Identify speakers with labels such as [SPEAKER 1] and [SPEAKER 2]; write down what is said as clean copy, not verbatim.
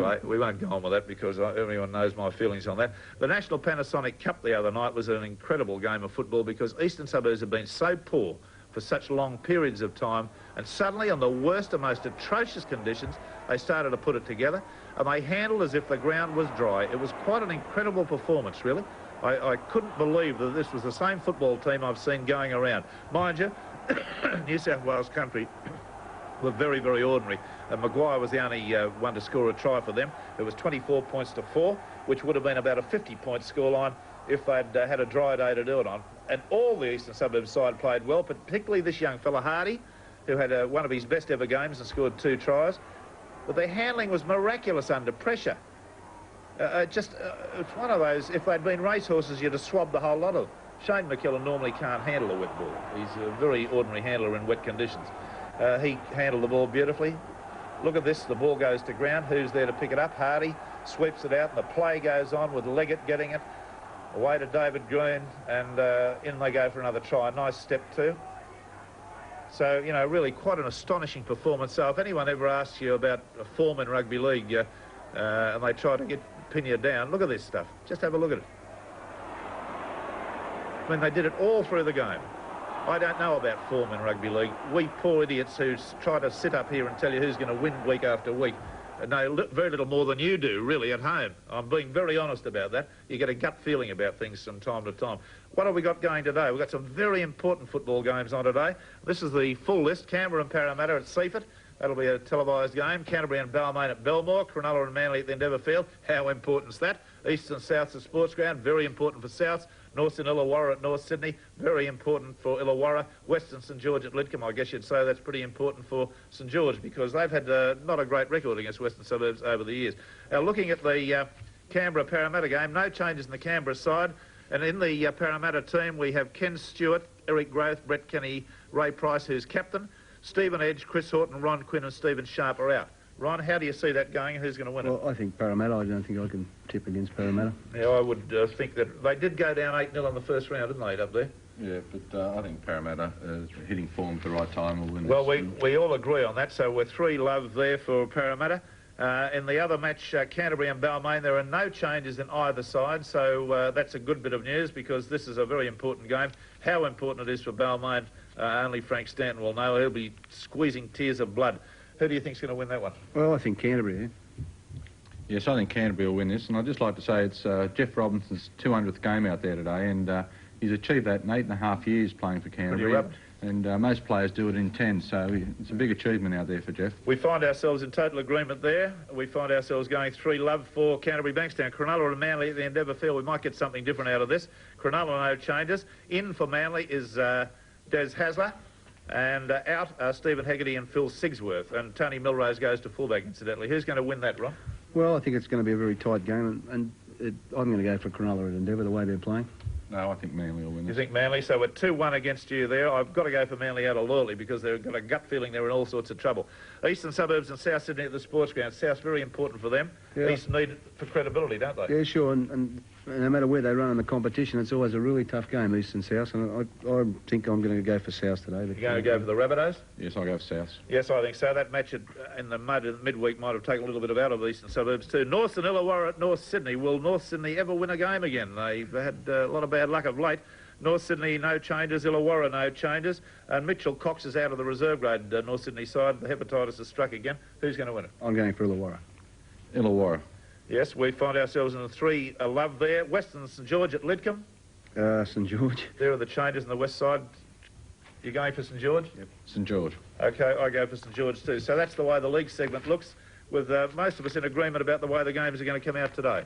[SPEAKER 1] Anyway, we won't go on with that because everyone knows my feelings on that. The National Panasonic Cup the other night was an incredible game of football because Eastern Suburbs have been so poor for such long periods of time, and suddenly on the worst and most atrocious conditions they started to put it together, and they handled as if the ground was dry. It was quite an incredible performance, really. I couldn't believe that this was the same football team I've seen going around. Mind you, New South Wales country were very, very ordinary. Maguire was the only one to score a try for them. It was 24 points to 4, which would have been about a 50-point scoreline if they'd had a dry day to do it on. And all the Eastern Suburbs side played well, particularly this young fella Hardy, who had one of his best ever games and scored 2 tries. But their handling was miraculous under pressure. It's one of those, if they'd been racehorses, you'd have swabbed the whole lot of them. Shane McKellen normally can't handle a wet ball. He's a very ordinary handler in wet conditions. He handled the ball beautifully. Look at this, the ball goes to ground. Who's there to pick it up? Hardy sweeps it out, and the play goes on with Leggett getting it. Away to David Green, and in they go for another try. Nice step too. So, you know, really quite an astonishing performance. So if anyone ever asks you about a form in rugby league and they try to pin you down, look at this stuff. Just have a look at it. I mean, they did it all through the game. I don't know about form in rugby league. We poor idiots who try to sit up here and tell you who's going to win week after week know very little more than you do, really, at home. I'm being very honest about that. You get a gut feeling about things from time to time. What have we got going today? We've got some very important football games on today. This is the full list. Canberra and Parramatta at Seaford. That'll be a televised game. Canterbury and Balmain at Belmore. Cronulla and Manly at the Endeavour Field. How important is that? East and South's at Sports Ground. Very important for Souths. North and Illawarra at North Sydney. Very important for Illawarra. Western St George at Lidcombe. I guess you'd say that's pretty important for St George because they've had not a great record against Western Suburbs over the years. Now, looking at the Canberra-Parramatta game, no changes in the Canberra side. And in the Parramatta team, we have Ken Stewart, Eric Groth, Brett Kenny, Ray Price, who's captain. Stephen Edge, Chris Horton, Ron Quinn and Stephen Sharp are out. Ron, how do you see that going? Who's going to win it?
[SPEAKER 2] Well, I think Parramatta. I don't think I can tip against Parramatta.
[SPEAKER 1] Yeah, I would think that they did go down 8-0 in the first round, didn't they, up there?
[SPEAKER 3] Yeah, but I think Parramatta hitting form at the right time will win.
[SPEAKER 1] Well, we all agree on that, so we're 3-love there for Parramatta. In the other match, Canterbury and Balmain, there are no changes in either side, so that's a good bit of news because this is a very important game. How important it is for Balmain, only Frank Stanton will know. He'll be squeezing tears of blood. Who do you think's going to win that one?
[SPEAKER 2] Well, I think Canterbury, yeah.
[SPEAKER 3] Yes, I think Canterbury will win this, and I'd just like to say it's Jeff Robinson's 200th game out there today, and he's achieved that in 8.5 years playing for Canterbury. And most players do it in 10, so it's a big achievement out there for Jeff.
[SPEAKER 1] We find ourselves in total agreement there. We find ourselves going 3-love for Canterbury Bankstown. Cronulla and Manly at the Endeavour Field. We might get something different out of this. Cronulla, no changes. In for Manly is Des Hasler. And out are Stephen Hegarty and Phil Sigsworth. And Tony Milrose goes to fullback, incidentally. Who's going to win that, Ron?
[SPEAKER 2] Well, I think it's going to be a very tight game, and I'm going to go for Cronulla at Endeavour, the way they're playing.
[SPEAKER 3] No, I think Manly will win this.
[SPEAKER 1] You think Manly? So we're 2-1 against you there. I've got to go for Manly out of loyalty because they've got a gut feeling they're in all sorts of trouble. Eastern Suburbs and South Sydney at the Sports Ground. South's very important for them.
[SPEAKER 2] Yeah.
[SPEAKER 1] East need it for credibility, don't they?
[SPEAKER 2] Yeah, sure, and no matter where they run in the competition, it's always a really tough game, East and South, and I think I'm going to go for South today.
[SPEAKER 1] You're going to go for the Rabbitohs?
[SPEAKER 3] Yes, I'll go for South.
[SPEAKER 1] Yes, I think so. That match in the midweek might have taken a little bit out of the Eastern Suburbs too. North and Illawarra at North Sydney. Will North Sydney ever win a game again? They've had a lot of bad luck of late. North Sydney, no changes. Illawarra, no changes. And Mitchell Cox is out of the reserve grade North Sydney side. The hepatitis has struck again. Who's going to win it?
[SPEAKER 2] I'm going for Illawarra.
[SPEAKER 3] Illawarra.
[SPEAKER 1] Yes, we find ourselves in a 3-love there. Western St George at Lidcombe.
[SPEAKER 2] St George.
[SPEAKER 1] There are the changes on the west side. You're going for St George?
[SPEAKER 3] Yep, St George.
[SPEAKER 1] OK, I go for St George too. So that's the way the league segment looks, with most of us in agreement about the way the games are going to come out today.